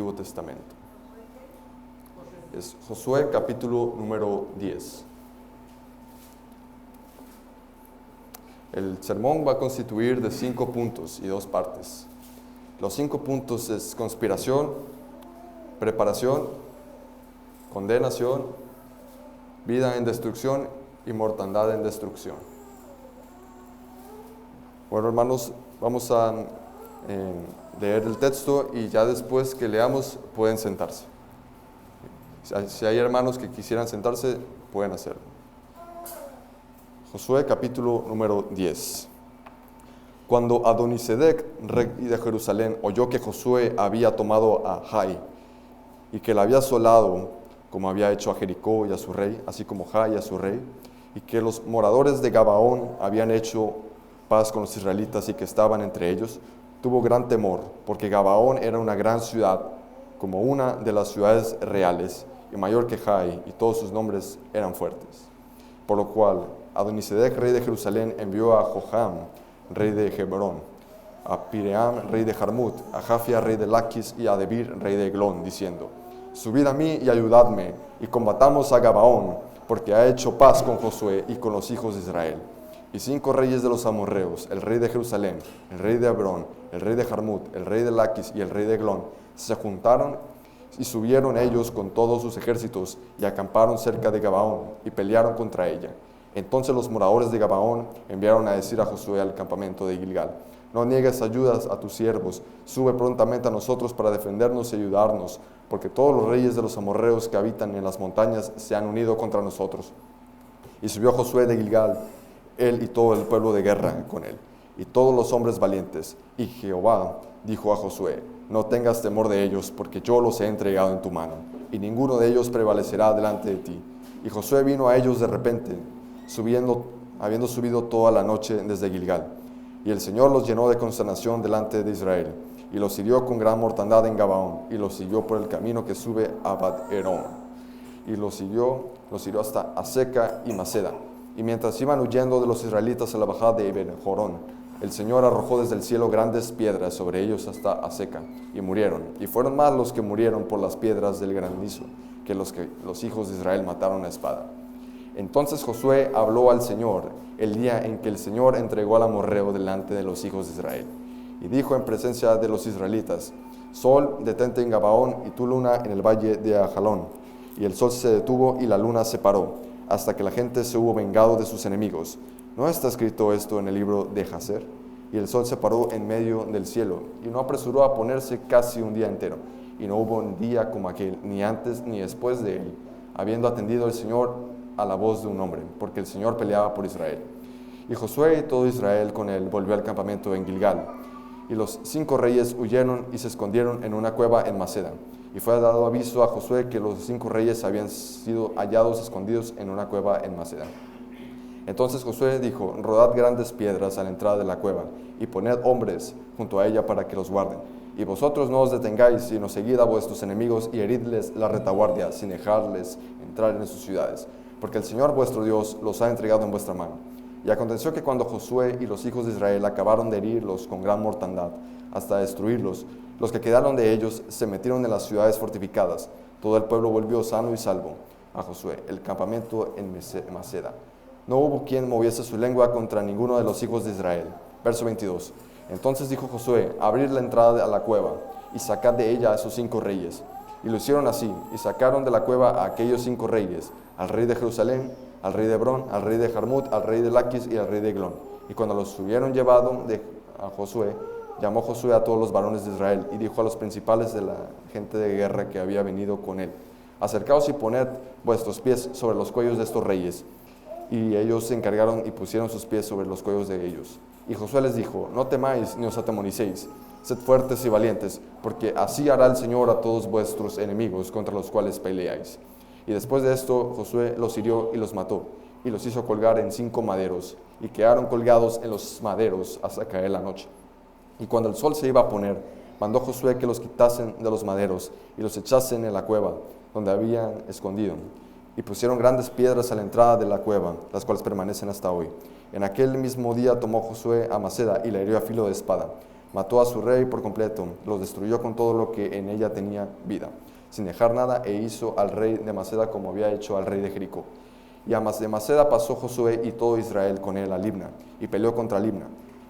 Antiguo Testamento. Es Josué capítulo número 10. El sermón va a constituir de 5 puntos y 2 partes. Los 5 puntos es conspiración, preparación, condenación, vida en destrucción y mortandad en destrucción. Bueno, hermanos, vamos a leer el texto y ya después que leamos pueden sentarse. Si hay hermanos que quisieran sentarse, pueden hacerlo. Josué capítulo número 10. Cuando Adonisedec, rey de Jerusalén, oyó que Josué había tomado a Jai y que la había asolado, como había hecho a Jericó y a su rey, así como Jai a su rey, y que los moradores de Gabaón habían hecho paz con los israelitas y que estaban entre ellos, tuvo gran temor, porque Gabaón era una gran ciudad, como una de las ciudades reales, y mayor que Jai, y todos sus nombres eran fuertes. Por lo cual, Adonisedec, rey de Jerusalén, envió a Joram, rey de Hebrón, a Piream, rey de Jarmut, a Jafia, rey de Laquis, y a Debir, rey de Eglón, diciendo: subid a mí y ayudadme, y combatamos a Gabaón, porque ha hecho paz con Josué y con los hijos de Israel. Y 5 reyes de los amorreos, el rey de Jerusalén, el rey de Hebrón, el rey de Jarmut, el rey de Laquis y el rey de Eglón, se juntaron y subieron ellos con todos sus ejércitos y acamparon cerca de Gabaón y pelearon contra ella. Entonces los moradores de Gabaón enviaron a decir a Josué al campamento de Gilgal: no niegues ayudas a tus siervos, sube prontamente a nosotros para defendernos y ayudarnos, porque todos los reyes de los amorreos que habitan en las montañas se han unido contra nosotros. Y subió Josué de Gilgal, él y todo el pueblo de guerra con él, y todos los hombres valientes. Y Jehová dijo a Josué: no tengas temor de ellos, porque yo los he entregado en tu mano, y ninguno de ellos prevalecerá delante de ti. Y Josué vino a ellos de repente, habiendo subido toda la noche desde Gilgal. Y el Señor los llenó de consternación delante de Israel, y los hirió con gran mortandad en Gabaón, y los siguió por el camino que sube a Bat-Herón, y los hirió hasta Aseca y Maceda. Y mientras iban huyendo de los israelitas a la bajada de Ben-Jorón, el Señor arrojó desde el cielo grandes piedras sobre ellos hasta Aseca, y murieron. Y fueron más los que murieron por las piedras del granizo que los hijos de Israel mataron a espada. Entonces Josué habló al Señor el día en que el Señor entregó al amorreo delante de los hijos de Israel. Y dijo en presencia de los israelitas: Sol, detente en Gabaón, y tu luna en el valle de Ajalón. Y el sol se detuvo y la luna se paró, hasta que la gente se hubo vengado de sus enemigos. ¿No está escrito esto en el libro de Jacer? Y el sol se paró en medio del cielo, y no apresuró a ponerse casi un día entero. Y no hubo un día como aquel, ni antes ni después de él, habiendo atendido el Señor a la voz de un hombre, porque el Señor peleaba por Israel. Y Josué y todo Israel con él volvió al campamento en Gilgal. Y los 5 reyes huyeron y se escondieron en una cueva en Maceda. Y fue dado aviso a Josué que los 5 reyes habían sido hallados escondidos en una cueva en Maceda. Entonces Josué dijo: rodad grandes piedras a la entrada de la cueva, y poned hombres junto a ella para que los guarden. Y vosotros no os detengáis, sino seguid a vuestros enemigos y heridles la retaguardia, sin dejarles entrar en sus ciudades, porque el Señor vuestro Dios los ha entregado en vuestra mano. Y aconteció que cuando Josué y los hijos de Israel acabaron de herirlos con gran mortandad, hasta destruirlos, los que quedaron de ellos se metieron en las ciudades fortificadas. Todo el pueblo volvió sano y salvo a Josué, el campamento en Maceda. No hubo quien moviese su lengua contra ninguno de los hijos de Israel. Verso 22. Entonces dijo Josué: abrid la entrada a la cueva, y sacad de ella a esos 5 reyes. Y lo hicieron así, y sacaron de la cueva a aquellos 5 reyes, al rey de Jerusalén, al rey de Hebrón, al rey de Jarmut, al rey de Laquis y al rey de Eglón. Y cuando los hubieron llevado a Josué, llamó Josué a todos los varones de Israel, y dijo a los principales de la gente de guerra que había venido con él: acercaos y poned vuestros pies sobre los cuellos de estos reyes. Y ellos se encargaron y pusieron sus pies sobre los cuellos de ellos. Y Josué les dijo: no temáis ni os atemoricéis, sed fuertes y valientes, porque así hará el Señor a todos vuestros enemigos contra los cuales peleáis. Y después de esto Josué los hirió y los mató, y los hizo colgar en 5 maderos, y quedaron colgados en los maderos hasta caer la noche. Y cuando el sol se iba a poner, mandó Josué que los quitasen de los maderos y los echasen en la cueva donde habían escondido. Y pusieron grandes piedras a la entrada de la cueva, las cuales permanecen hasta hoy. En aquel mismo día tomó Josué a Maceda y la hirió a filo de espada. Mató a su rey por completo, lo destruyó con todo lo que en ella tenía vida, sin dejar nada, e hizo al rey de Maceda como había hecho al rey de Jericó. Y a de Maceda pasó Josué y todo Israel con él a Libna, y peleó contra Libna.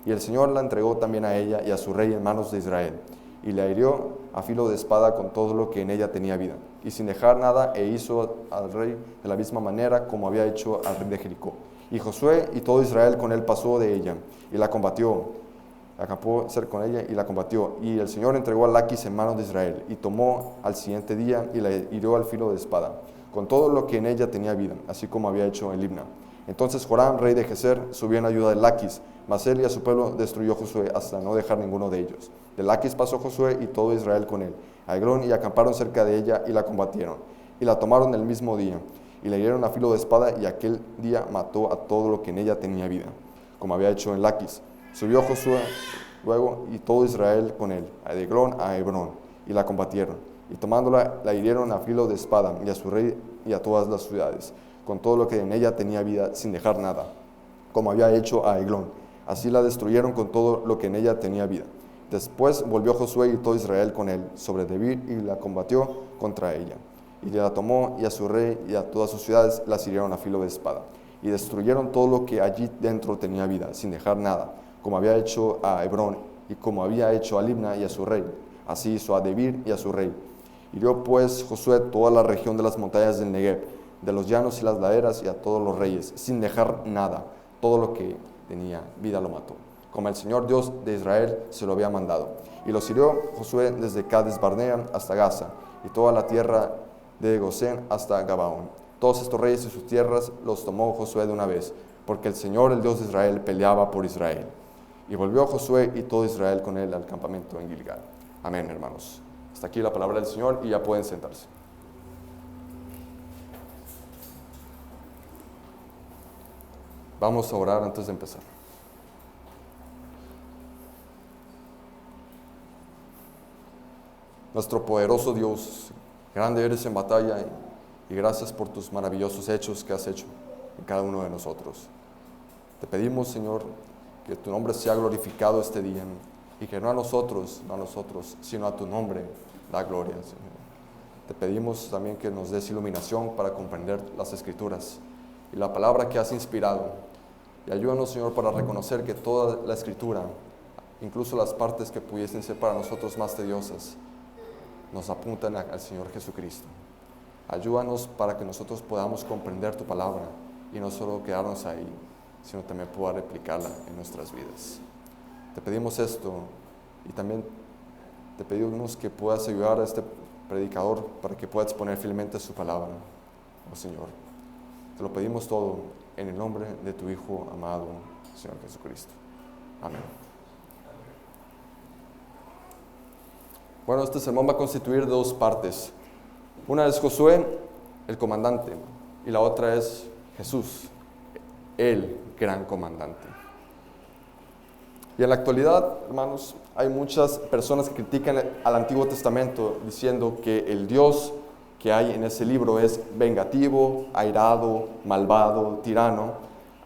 Y el Señor la entregó también a ella y a su rey en manos de Israel, y la hirió a filo de espada con todo lo que en ella tenía vida, y sin dejar nada, e hizo al rey de la misma manera como había hecho al rey de Jericó. Y Josué y todo Israel con él pasó de ella, y la combatió, acampó cerca con ella y la combatió. Y el Señor entregó a Laquis en manos de Israel, y tomó al siguiente día y la hirió al filo de espada, con todo lo que en ella tenía vida, así como había hecho en Libna. Entonces Joram, rey de Geser, subió en ayuda de Laquis, mas él y a su pueblo destruyó Josué hasta no dejar ninguno de ellos. De Laquis pasó Josué y todo Israel con él a Eglón, y acamparon cerca de ella y la combatieron, y la tomaron el mismo día, y la hirieron a filo de espada, y aquel día mató a todo lo que en ella tenía vida, como había hecho en Laquis. Subió Josué luego y todo Israel con él, de Eglón a Hebrón, y la combatieron, y tomándola la hirieron a filo de espada, y a su rey y a todas las ciudades, con todo lo que en ella tenía vida, sin dejar nada, como había hecho a Eglón. Así la destruyeron con todo lo que en ella tenía vida. Después volvió Josué y todo Israel con él sobre Debir, y la combatió contra ella. Y la tomó, y a su rey y a todas sus ciudades las hirieron a filo de espada. Y destruyeron todo lo que allí dentro tenía vida, sin dejar nada, como había hecho a Hebrón, y como había hecho a Libna y a su rey. Así hizo a Debir y a su rey. Hirió pues Josué toda la región de las montañas del Negev, de los llanos y las laderas, y a todos los reyes, sin dejar nada. Todo lo que tenía vida lo mató, como el Señor Dios de Israel se lo había mandado. Y los hirió Josué desde Cades Barnea hasta Gaza, y toda la tierra de Gosén hasta Gabaón. Todos estos reyes y sus tierras los tomó Josué de una vez, porque el Señor, el Dios de Israel, peleaba por Israel. Y volvió Josué y todo Israel con él al campamento en Gilgal. Amén, hermanos. Hasta aquí la palabra del Señor, y ya pueden sentarse. Vamos a orar antes de empezar. Nuestro poderoso Dios, grande eres en batalla, y gracias por tus maravillosos hechos que has hecho en cada uno de nosotros. Te pedimos, Señor, que tu nombre sea glorificado este día, y que no a nosotros, sino a tu nombre da gloria, Señor. Te pedimos también que nos des iluminación para comprender las Escrituras y la palabra que has inspirado. Y ayúdanos, Señor, para reconocer que toda la Escritura, incluso las partes que pudiesen ser para nosotros más tediosas, nos apuntan al Señor Jesucristo. Ayúdanos para que nosotros podamos comprender tu palabra y no solo quedarnos ahí, sino también poder replicarla en nuestras vidas. Te pedimos esto, y también te pedimos que puedas ayudar a este predicador para que pueda exponer fielmente su palabra, oh Señor. Te lo pedimos todo en el nombre de tu Hijo amado, Señor Jesucristo. Amén. Bueno, este sermón va a constituir dos partes. Una es Josué, el comandante, y la otra es Jesús, el gran comandante. Y en la actualidad, hermanos, hay muchas personas que critican al Antiguo Testamento diciendo que el Dios que hay en ese libro es vengativo, airado, malvado, tirano,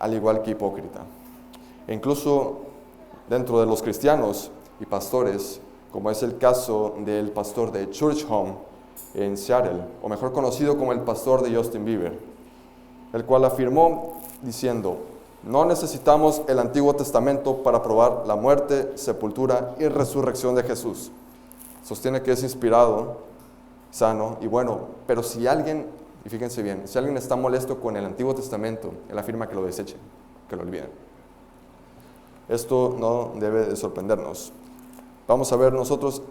al igual que hipócrita. E incluso dentro de los cristianos y pastores, como es el caso del pastor de Church Home en Seattle, o mejor conocido como el pastor de Justin Bieber, el cual afirmó diciendo: no necesitamos el Antiguo Testamento para probar la muerte, sepultura y resurrección de Jesús. Sostiene que es inspirado, sano y bueno, pero si alguien, y fíjense bien, si alguien está molesto con el Antiguo Testamento, él afirma que lo desechen, que lo olviden. Esto no debe de sorprendernos. Vamos a ver nosotros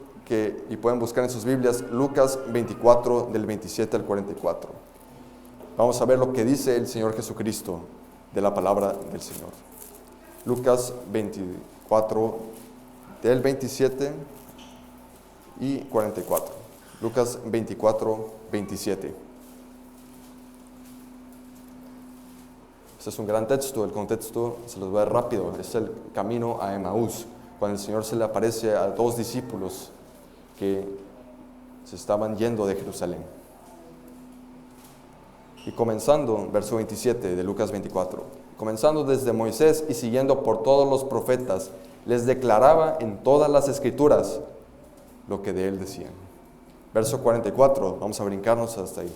y pueden buscar en sus Biblias Lucas 24 del 27 al 44. Vamos a ver lo que dice el Señor Jesucristo de la palabra del Señor. Lucas 24 del 27 y 44. Lucas 24, 27. Este es un gran texto. El contexto se los voy a dar rápido. Es el camino a Emaús, cuando el Señor se le aparece a dos discípulos que se estaban yendo de Jerusalén. Y comenzando, verso 27 de Lucas 24, comenzando desde Moisés y siguiendo por todos los profetas, les declaraba en todas las escrituras lo que de él decían. Verso 44, vamos a brincarnos hasta ahí.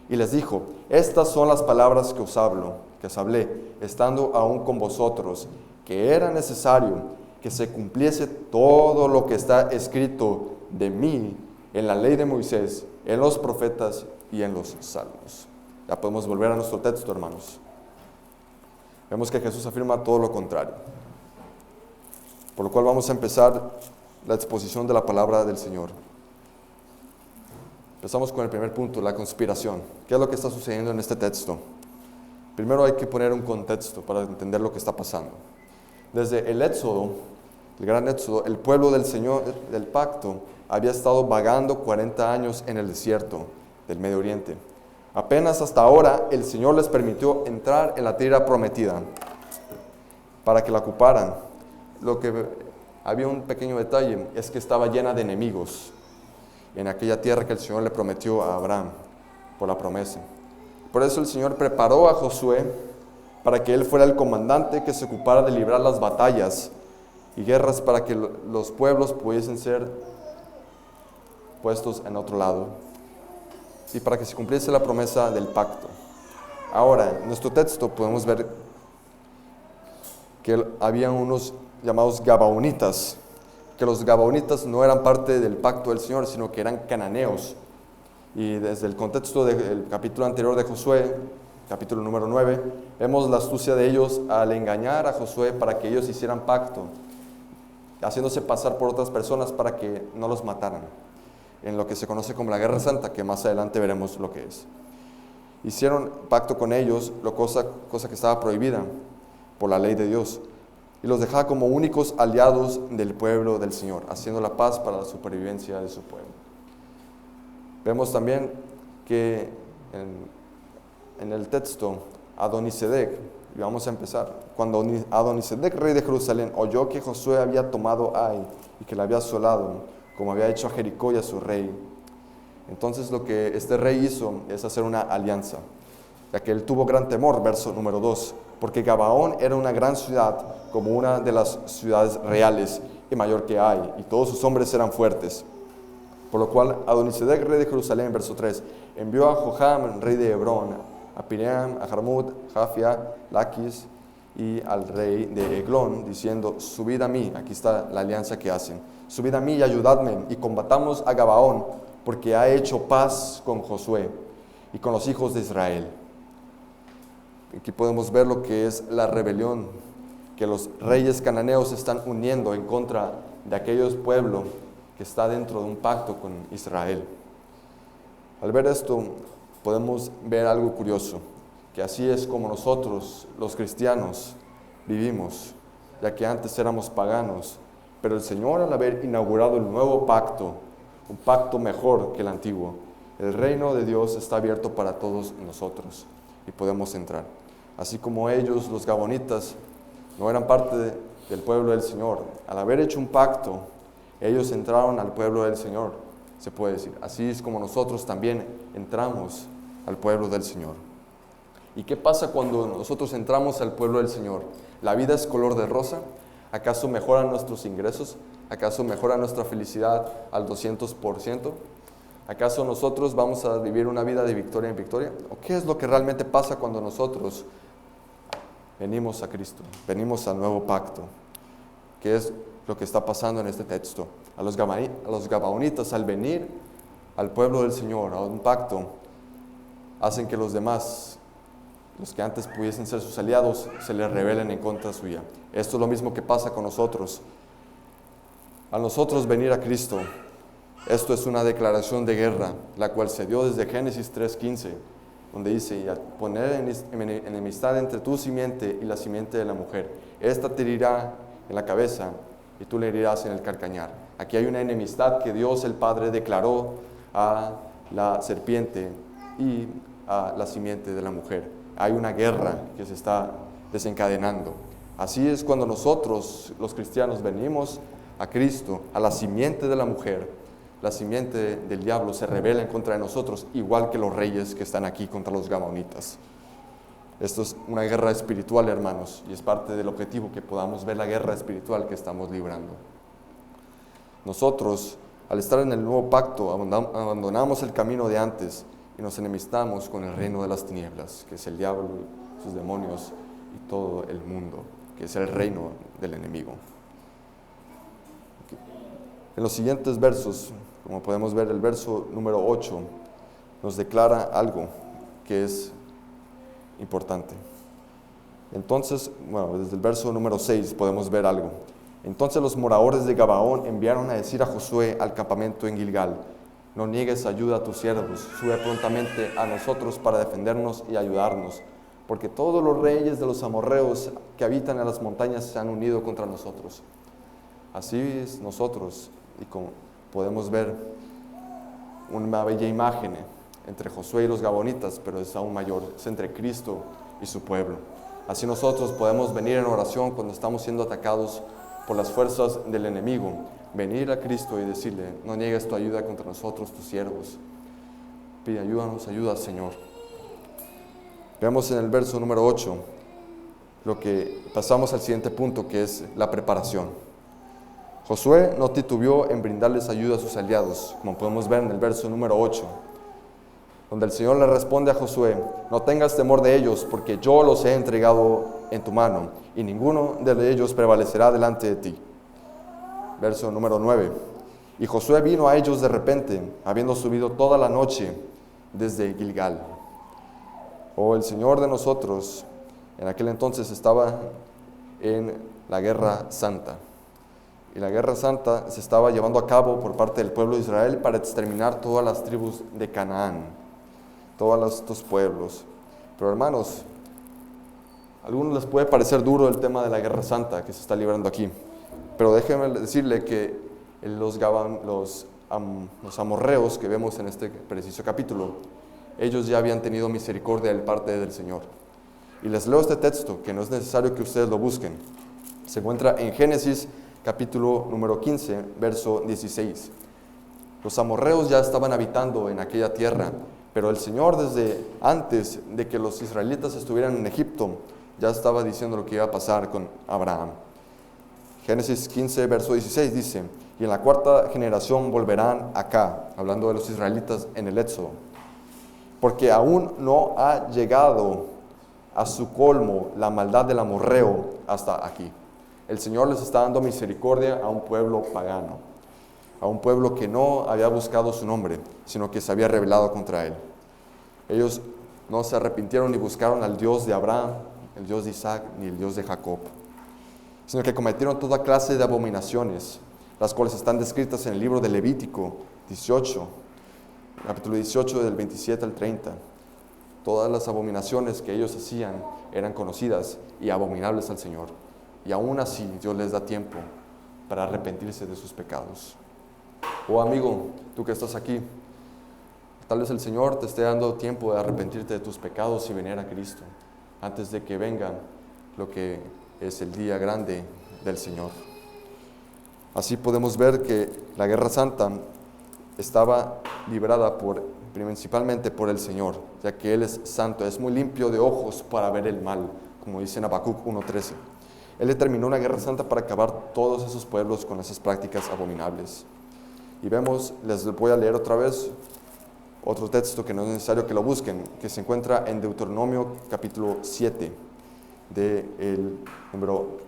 Y les dijo, estas son las palabras que os hablé, estando aún con vosotros, que era necesario que se cumpliese todo lo que está escrito de mí en la ley de Moisés, en los profetas y en los salmos. Ya podemos volver a nuestro texto, hermanos. Vemos que Jesús afirma todo lo contrario. Por lo cual vamos a empezar la exposición de la palabra del Señor. Empezamos con el primer punto, la conspiración. ¿Qué es lo que está sucediendo en este texto? Primero hay que poner un contexto para entender lo que está pasando. Desde el Éxodo, el gran Éxodo, el pueblo del Señor, del pacto, había estado vagando 40 años en el desierto del Medio Oriente. Apenas hasta ahora el Señor les permitió entrar en la tierra prometida para que la ocuparan. Lo que había un pequeño detalle es que estaba llena de enemigos en aquella tierra que el Señor le prometió a Abraham por la promesa. Por eso el Señor preparó a Josué para que él fuera el comandante que se ocupara de librar las batallas y guerras para que los pueblos pudiesen ser puestos en otro lado y para que se cumpliese la promesa del pacto. Ahora, en nuestro texto podemos ver que había unos llamados Gabaonitas, que los Gabaonitas no eran parte del pacto del Señor, sino que eran cananeos. Y desde el contexto del capítulo anterior de Josué, capítulo número 9, vemos la astucia de ellos al engañar a Josué para que ellos hicieran pacto, haciéndose pasar por otras personas para que no los mataran, en lo que se conoce como la Guerra Santa, que más adelante veremos lo que es. Hicieron pacto con ellos, cosa que estaba prohibida por la ley de Dios, y los dejaba como únicos aliados del pueblo del Señor, haciendo la paz para la supervivencia de su pueblo. Vemos también que en el texto, Adonisedec, y vamos a empezar, cuando Adonisedec, rey de Jerusalén, oyó que Josué había tomado Ai y que la había asolado, como había hecho a Jericó y a su rey, entonces lo que este rey hizo es hacer una alianza, ya que él tuvo gran temor, verso número 2, porque Gabaón era una gran ciudad, como una de las ciudades reales y mayor que hay, y todos sus hombres eran fuertes. Por lo cual Adonisedec, rey de Jerusalén, verso 3, envió a Joham, rey de Hebrón, a Piream, a Jarmut, Jafia, Laquis y al rey de Eglón, diciendo, subid a mí, aquí está la alianza que hacen, subid a mí y ayudadme, y combatamos a Gabaón, porque ha hecho paz con Josué y con los hijos de Israel. Aquí podemos ver lo que es la rebelión, que los reyes cananeos se están uniendo en contra de aquellos pueblos que está dentro de un pacto con Israel. Al ver esto, podemos ver algo curioso, que así es como nosotros, los cristianos, vivimos, ya que antes éramos paganos, pero el Señor, al haber inaugurado el nuevo pacto, un pacto mejor que el antiguo, el reino de Dios está abierto para todos nosotros y podemos entrar. Así como ellos, los Gabonitas, no eran parte del pueblo del Señor, al haber hecho un pacto, ellos entraron al pueblo del Señor, se puede decir. Así es como nosotros también entramos al pueblo del Señor. ¿Y qué pasa cuando nosotros entramos al pueblo del Señor? ¿La vida es color de rosa? ¿Acaso mejoran nuestros ingresos? ¿Acaso mejora nuestra felicidad al 200%? ¿Acaso nosotros vamos a vivir una vida de victoria en victoria? ¿O qué es lo que realmente pasa cuando nosotros venimos a Cristo, venimos al nuevo pacto? ¿Qué es lo que está pasando en este texto? A los Gabaonitas, al venir al pueblo del Señor, a un pacto, hacen que los demás, los que antes pudiesen ser sus aliados, se les rebelen en contra suya. Esto es lo mismo que pasa con nosotros. Al nosotros venir a Cristo, esto es una declaración de guerra, la cual se dio desde Génesis 3:15, donde dice, y a poner enemistad entre tu simiente y la simiente de la mujer. Esta te herirá en la cabeza y tú le herirás en el calcañar. Aquí hay una enemistad que Dios el Padre declaró a la serpiente y a la simiente de la mujer. Hay una guerra que se está desencadenando. Así es cuando nosotros, los cristianos, venimos a Cristo, a la simiente de la mujer, la simiente del diablo se rebela en contra de nosotros, igual que los reyes que están aquí contra los Gabaonitas. Esto es una guerra espiritual, hermanos, y es parte del objetivo que podamos ver la guerra espiritual que estamos librando. Nosotros, al estar en el nuevo pacto, abandonamos el camino de antes y nos enemistamos con el reino de las tinieblas, que es el diablo, sus demonios y todo el mundo, que es el reino del enemigo. En los siguientes versos, como podemos ver, el verso número 8 nos declara algo que es importante. Entonces, desde el verso número 6 podemos ver algo. Entonces los moradores de Gabaón enviaron a decir a Josué al campamento en Gilgal: no niegues ayuda a tus siervos, sube prontamente a nosotros para defendernos y ayudarnos, porque todos los reyes de los amorreos que habitan en las montañas se han unido contra nosotros. Así es nosotros, y como podemos ver una bella imagen entre Josué y los gabonitas, pero es aún mayor, es entre Cristo y su pueblo. Así nosotros podemos venir en oración cuando estamos siendo atacados por las fuerzas del enemigo, venir a Cristo y decirle: no niegues tu ayuda contra nosotros, tus siervos. Pide ayuda, Señor. Veamos en el verso número 8 lo que pasamos al siguiente punto, que es la preparación. Josué no titubeó en brindarles ayuda a sus aliados, como podemos ver en el verso número 8, donde el Señor le responde a Josué: no tengas temor de ellos, porque yo los he entregado en tu mano, y ninguno de ellos prevalecerá delante de ti. Verso número 9. Y Josué vino a ellos de repente, habiendo subido toda la noche desde Gilgal. El Señor de nosotros en aquel entonces estaba en la Guerra Santa. Y la Guerra Santa se estaba llevando a cabo por parte del pueblo de Israel para exterminar todas las tribus de Canaán, todos estos pueblos. Pero hermanos, a algunos les puede parecer duro el tema de la Guerra Santa que se está librando aquí. Pero déjenme decirle que los amorreos que vemos en este preciso capítulo, ellos ya habían tenido misericordia del parte del Señor. Y les leo este texto, que no es necesario que ustedes lo busquen. Se encuentra en Génesis capítulo número 15, verso 16. Los amorreos ya estaban habitando en aquella tierra, pero el Señor, desde antes de que los israelitas estuvieran en Egipto, ya estaba diciendo lo que iba a pasar con Abraham. Génesis 15, verso 16 dice: y en la cuarta generación volverán acá, hablando de los israelitas en el Éxodo, porque aún no ha llegado a su colmo la maldad del amorreo hasta aquí. El Señor les está dando misericordia a un pueblo pagano, a un pueblo que no había buscado su nombre, sino que se había rebelado contra él. Ellos no se arrepintieron ni buscaron al Dios de Abraham, el Dios de Isaac, ni el Dios de Jacob, sino que cometieron toda clase de abominaciones, las cuales están descritas en el libro de Levítico 18, capítulo 18, del 27 al 30. Todas las abominaciones que ellos hacían eran conocidas y abominables al Señor. Y aún así Dios les da tiempo para arrepentirse de sus pecados. Amigo, tú que estás aquí, tal vez el Señor te esté dando tiempo de arrepentirte de tus pecados y venir a Cristo, antes de que venga lo que es el día grande del Señor. Así podemos ver que la Guerra Santa estaba librada principalmente por el Señor, ya que Él es santo, es muy limpio de ojos para ver el mal, como dice en Habacuc 1:13. Él determinó una guerra santa para acabar todos esos pueblos con esas prácticas abominables. Y vemos, les voy a leer otra vez otro texto que no es necesario que lo busquen, que se encuentra en Deuteronomio capítulo 7,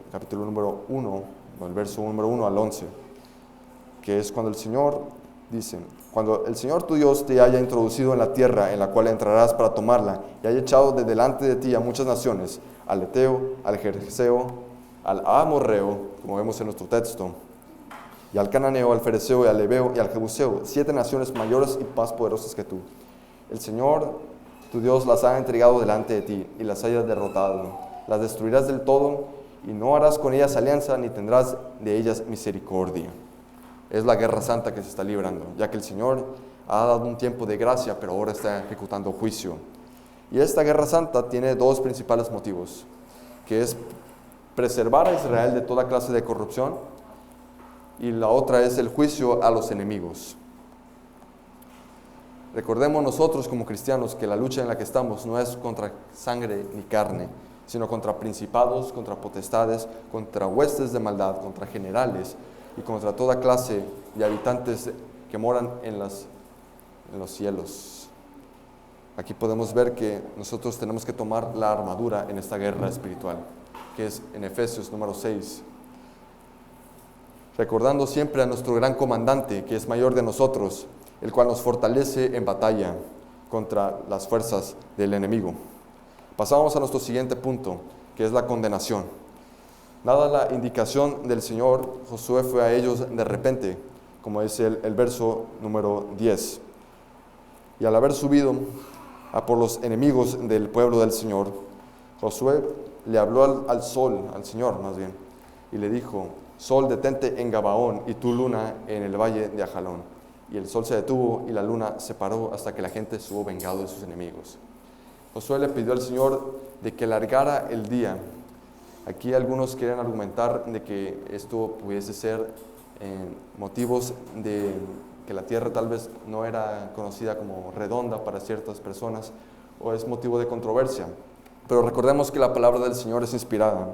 capítulo número 1, el verso número 1 al 11, que es cuando el Señor dice: cuando el Señor tu Dios te haya introducido en la tierra en la cual entrarás para tomarla, y haya echado de delante de ti a muchas naciones, al Eteo, al Jerjeseo, al Amorreo, como vemos en nuestro texto, y al Cananeo, al Fereceo, y al Ebeo, y al Jebuseo, 7 naciones mayores y más poderosas que tú. El Señor, tu Dios, las ha entregado delante de ti, y las hayas derrotado. Las destruirás del todo, y no harás con ellas alianza, ni tendrás de ellas misericordia. Es la guerra santa que se está librando, ya que el Señor ha dado un tiempo de gracia, pero ahora está ejecutando juicio. Y esta guerra santa tiene 2 principales motivos, que es preservar a Israel de toda clase de corrupción, y la otra es el juicio a los enemigos. Recordemos nosotros como cristianos que la lucha en la que estamos no es contra sangre ni carne, sino contra principados, contra potestades, contra huestes de maldad, contra generales y contra toda clase de habitantes que moran en los cielos. Aquí podemos ver que nosotros tenemos que tomar la armadura en esta guerra espiritual, que es en Efesios número 6. Recordando siempre a nuestro gran comandante, que es mayor de nosotros, el cual nos fortalece en batalla contra las fuerzas del enemigo. Pasamos a nuestro siguiente punto, que es la condenación. Dada la indicación del Señor, Josué fue a ellos de repente, como dice el verso número 10. Y al haber subido a por los enemigos del pueblo del Señor, Josué le habló al sol, al Señor más bien, y le dijo: Sol, detente en Gabaón, y tú, luna, en el valle de Ajalón. Y el sol se detuvo y la luna se paró hasta que la gente estuvo vengado de sus enemigos. Josué le pidió al Señor de que alargara el día. Aquí algunos quieren argumentar de que esto pudiese ser motivos de que la tierra tal vez no era conocida como redonda para ciertas personas, o es motivo de controversia. Pero recordemos que la palabra del Señor es inspirada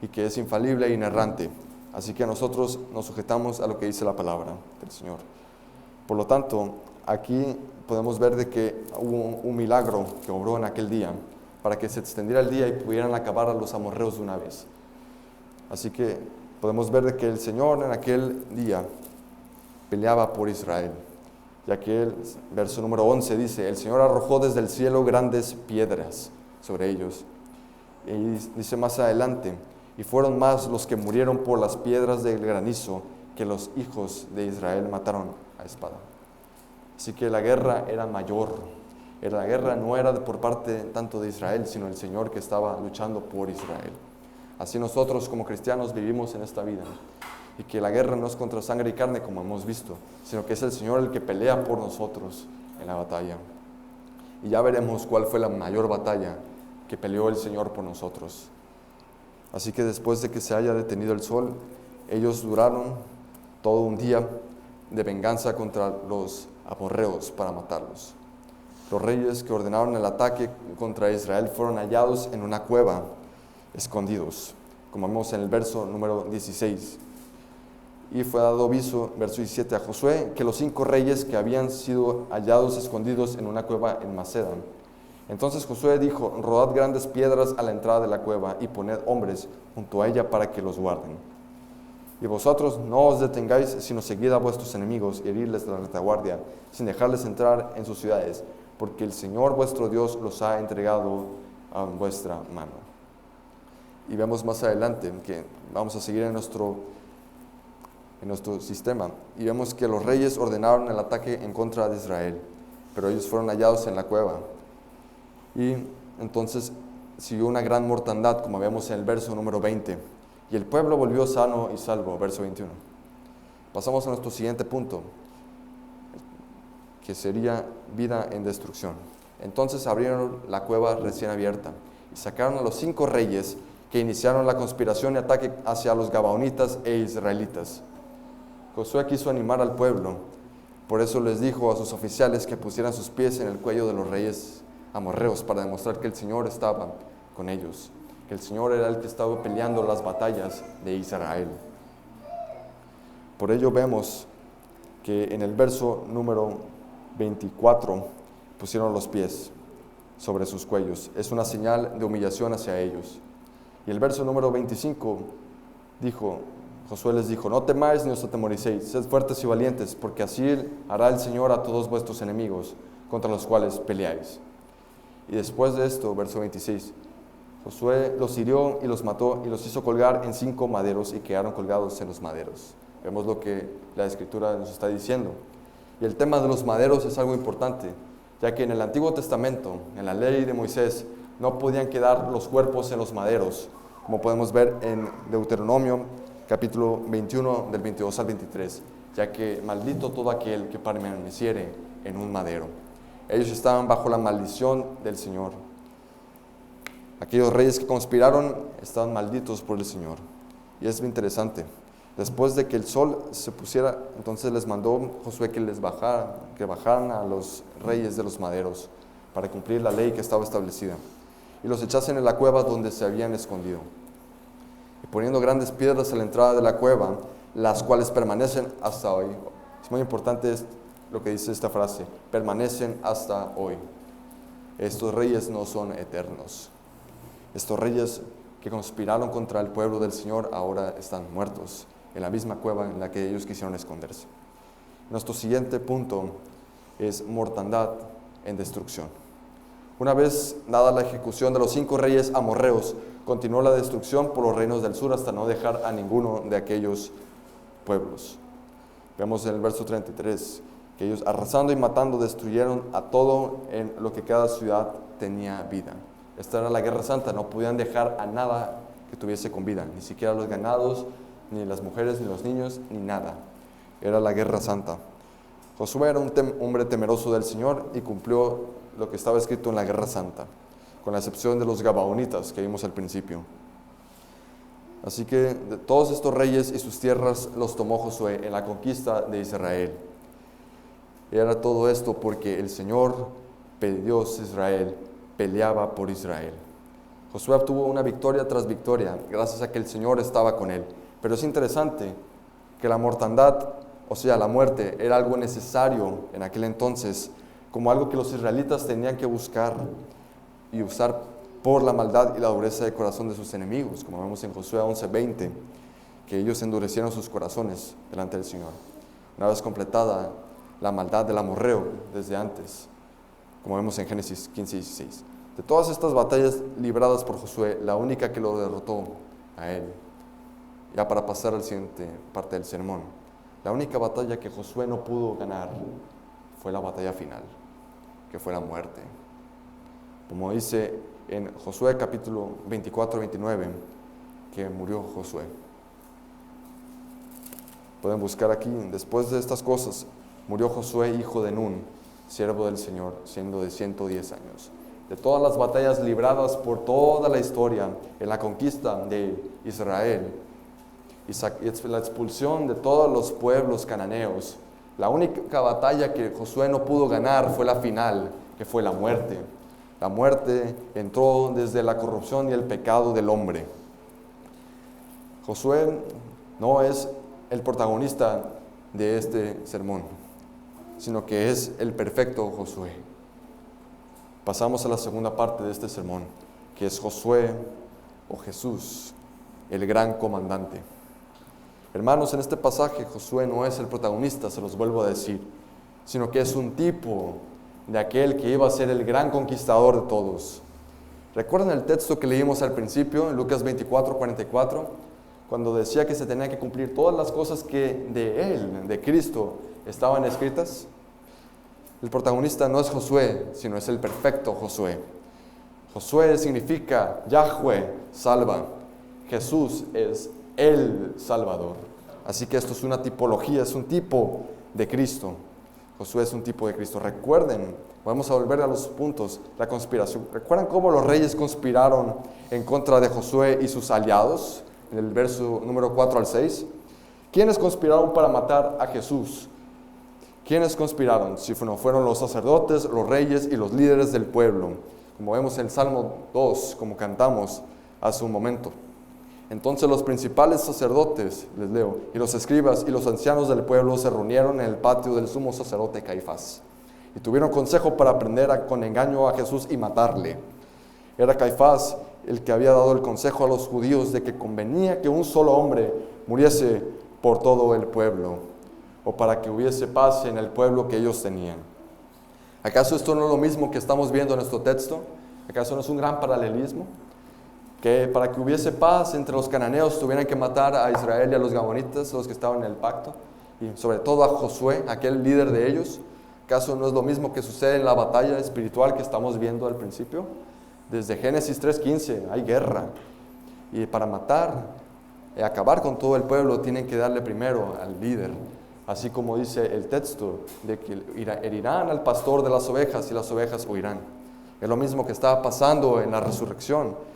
y que es infalible e inerrante. Así que nosotros nos sujetamos a lo que dice la palabra del Señor. Por lo tanto, aquí podemos ver de que hubo un milagro que obró en aquel día para que se extendiera el día y pudieran acabar a los amorreos de una vez. Así que podemos ver de que el Señor en aquel día peleaba por Israel, ya que el verso número 11 dice: el Señor arrojó desde el cielo grandes piedras sobre ellos. Y dice más adelante: y fueron más los que murieron por las piedras del granizo que los hijos de Israel mataron a espada. Así que la guerra era mayor. La guerra no era por parte tanto de Israel, sino el Señor que estaba luchando por Israel. Así nosotros como cristianos vivimos en esta vida, y que la guerra no es contra sangre y carne como hemos visto, sino que es el Señor el que pelea por nosotros en la batalla. Y ya veremos cuál fue la mayor batalla que peleó el Señor por nosotros. Así que después de que se haya detenido el sol, ellos duraron todo un día de venganza contra los amorreos para matarlos. Los reyes que ordenaron el ataque contra Israel fueron hallados en una cueva, escondidos, como vemos en el verso número 16. Y fue dado aviso, verso 17, a Josué, que los 5 reyes que habían sido hallados escondidos en una cueva en Maceda. Entonces Josué dijo: rodad grandes piedras a la entrada de la cueva y poned hombres junto a ella para que los guarden. Y vosotros no os detengáis, sino seguid a vuestros enemigos y heridles de la retaguardia, sin dejarles entrar en sus ciudades, porque el Señor vuestro Dios los ha entregado a vuestra mano. Y vemos más adelante que vamos a seguir en nuestro sistema, y vemos que los reyes ordenaron el ataque en contra de Israel, pero ellos fueron hallados en la cueva. Y entonces siguió una gran mortandad, como vemos en el verso número 20. Y el pueblo volvió sano y salvo, verso 21. Pasamos a nuestro siguiente punto, que sería vida en destrucción. Entonces abrieron la cueva recién abierta y sacaron a los 5 reyes que iniciaron la conspiración y ataque hacia los gabaonitas e israelitas. Josué quiso animar al pueblo, por eso les dijo a sus oficiales que pusieran sus pies en el cuello de los reyes amorreos para demostrar que el Señor estaba con ellos, que el Señor era el que estaba peleando las batallas de Israel. Por ello vemos que en el verso número 24 pusieron los pies sobre sus cuellos. Es una señal de humillación hacia ellos. Y el verso número 25 Josué les dijo: no temáis ni os atemoricéis, sed fuertes y valientes, porque así hará el Señor a todos vuestros enemigos contra los cuales peleáis. Y después de esto, verso 26, Josué los hirió y los mató y los hizo colgar en 5 maderos y quedaron colgados en los maderos. Vemos lo que la Escritura nos está diciendo. Y el tema de los maderos es algo importante, ya que en el Antiguo Testamento, en la ley de Moisés, no podían quedar los cuerpos en los maderos, como podemos ver en Deuteronomio capítulo 21 del 22 al 23, ya que maldito todo aquel que permaneciere en un madero. Ellos estaban bajo la maldición del Señor. Aquellos reyes que conspiraron estaban malditos por el Señor. Y es muy interesante, Después de que el sol se pusiera, entonces les mandó Josué que bajaran a los reyes de los maderos para cumplir la ley que estaba establecida y los echasen en la cueva donde se habían escondido. Y poniendo grandes piedras a la entrada de la cueva, las cuales permanecen hasta hoy. Es muy importante lo que dice esta frase, permanecen hasta hoy. Estos reyes no son eternos. Estos reyes que conspiraron contra el pueblo del Señor ahora están muertos en la misma cueva en la que ellos quisieron esconderse. Nuestro siguiente punto es mortandad en destrucción. Una vez dada la ejecución de los 5 reyes amorreos, continuó la destrucción por los reinos del sur hasta no dejar a ninguno de aquellos pueblos. Vemos en el verso 33 que ellos arrasando y matando destruyeron a todo en lo que cada ciudad tenía vida. Esta era la guerra santa, no podían dejar a nada que tuviese con vida, ni siquiera los ganados, ni las mujeres, ni los niños, ni nada. Era la guerra santa. Josué era un hombre temeroso del Señor y cumplió lo que estaba escrito en la guerra santa, con la excepción de los gabaonitas que vimos al principio. Así que de todos estos reyes y sus tierras los tomó Josué en la conquista de Israel. Y era todo esto porque el Señor, Dios de Israel, peleaba por Israel. Josué obtuvo una victoria tras victoria gracias a que el Señor estaba con él. Pero es interesante que la mortandad, o sea, la muerte, era algo necesario en aquel entonces, como algo que los israelitas tenían que buscar y usar por la maldad y la dureza de corazón de sus enemigos, como vemos en Josué 11:20, que ellos endurecieron sus corazones delante del Señor. Una vez completada la maldad del amorreo desde antes, como vemos en Génesis 15:16. De todas estas batallas libradas por Josué, la única que lo derrotó a él, ya para pasar a la siguiente parte del sermón, la única batalla que Josué no pudo ganar fue la batalla final, que fue la muerte. Como dice en Josué capítulo 24-29, que murió Josué. Pueden buscar aquí, después de estas cosas, murió Josué, hijo de Nun, siervo del Señor, siendo de 110 años. De todas las batallas libradas por toda la historia en la conquista de Israel, y la expulsión de todos los pueblos cananeos, la única batalla que Josué no pudo ganar fue la final, que fue la muerte. La muerte entró desde la corrupción y el pecado del hombre. Josué no es el protagonista de este sermón, sino que es el perfecto Josué. Pasamos a la segunda parte de este sermón, que es Josué o Jesús, el gran comandante. Hermanos, en este pasaje Josué no es el protagonista, se los vuelvo a decir, sino que es un tipo de aquel que iba a ser el gran conquistador de todos. ¿Recuerdan el texto que leímos al principio, en Lucas 24:44? Cuando decía que se tenían que cumplir todas las cosas que de Él, de Cristo, estaban escritas. El protagonista no es Josué, sino es el perfecto Josué. Josué significa Yahweh salva. Jesús es el Salvador. Así que esto es una tipología, es un tipo de Cristo. Josué es un tipo de Cristo. Recuerden, vamos a volver a los puntos, la conspiración. ¿Recuerdan cómo los reyes conspiraron en contra de Josué y sus aliados? En el verso número 4 al 6. ¿Quiénes conspiraron para matar a Jesús? ¿Quiénes conspiraron? Si fueron los sacerdotes, los reyes y los líderes del pueblo. Como vemos en el Salmo 2, como cantamos hace un momento. Entonces los principales sacerdotes, les leo, y los escribas y los ancianos del pueblo se reunieron en el patio del sumo sacerdote Caifás y tuvieron consejo para prender con engaño a Jesús y matarle. Era Caifás el que había dado el consejo a los judíos de que convenía que un solo hombre muriese por todo el pueblo, o para que hubiese paz en el pueblo que ellos tenían. ¿Acaso esto no es lo mismo que estamos viendo en nuestro texto? ¿Acaso no es un gran paralelismo? Que para que hubiese paz entre los cananeos tuvieran que matar a Israel y a los gabonitas, los que estaban en el pacto, y sobre todo a Josué, aquel líder de ellos. ¿Acaso no es lo mismo que sucede en la batalla espiritual que estamos viendo al principio? Desde Génesis 3:15 hay guerra, y para matar y acabar con todo el pueblo tienen que darle primero al líder, así como dice el texto de que herirán al pastor de las ovejas y las ovejas huirán. Es lo mismo que estaba pasando en la resurrección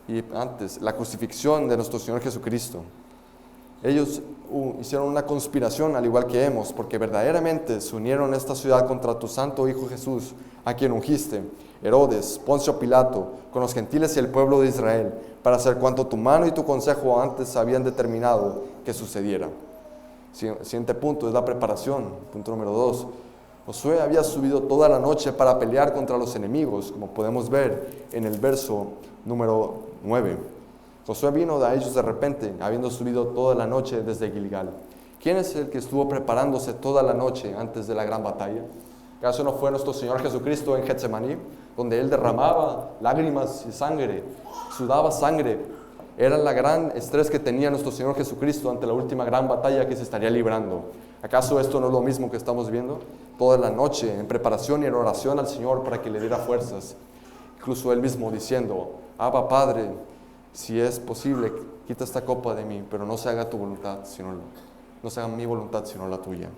y antes, la crucifixión de nuestro Señor Jesucristo. Ellos hicieron una conspiración al igual que hemos, porque verdaderamente se unieron a esta ciudad contra tu santo Hijo Jesús, a quien ungiste, Herodes, Poncio Pilato, con los gentiles y el pueblo de Israel, para hacer cuanto tu mano y tu consejo antes habían determinado que sucediera. Siguiente punto es la preparación. Punto número 2. Josué había subido toda la noche para pelear contra los enemigos, como podemos ver en el verso número 9. Josué vino a ellos de repente, habiendo subido toda la noche desde Gilgal. ¿Quién es el que estuvo preparándose toda la noche antes de la gran batalla? ¿Acaso no fue nuestro Señor Jesucristo en Getsemaní, donde Él derramaba lágrimas y sangre, sudaba sangre? Era el gran estrés que tenía nuestro Señor Jesucristo ante la última gran batalla que se estaría librando. ¿Acaso esto no es lo mismo que estamos viendo? Toda la noche en preparación y en oración al Señor para que le diera fuerzas. Incluso Él mismo diciendo, Abba Padre, si es posible, quita esta copa de mí, pero no se haga tu voluntad, no se haga mi voluntad, sino la tuya.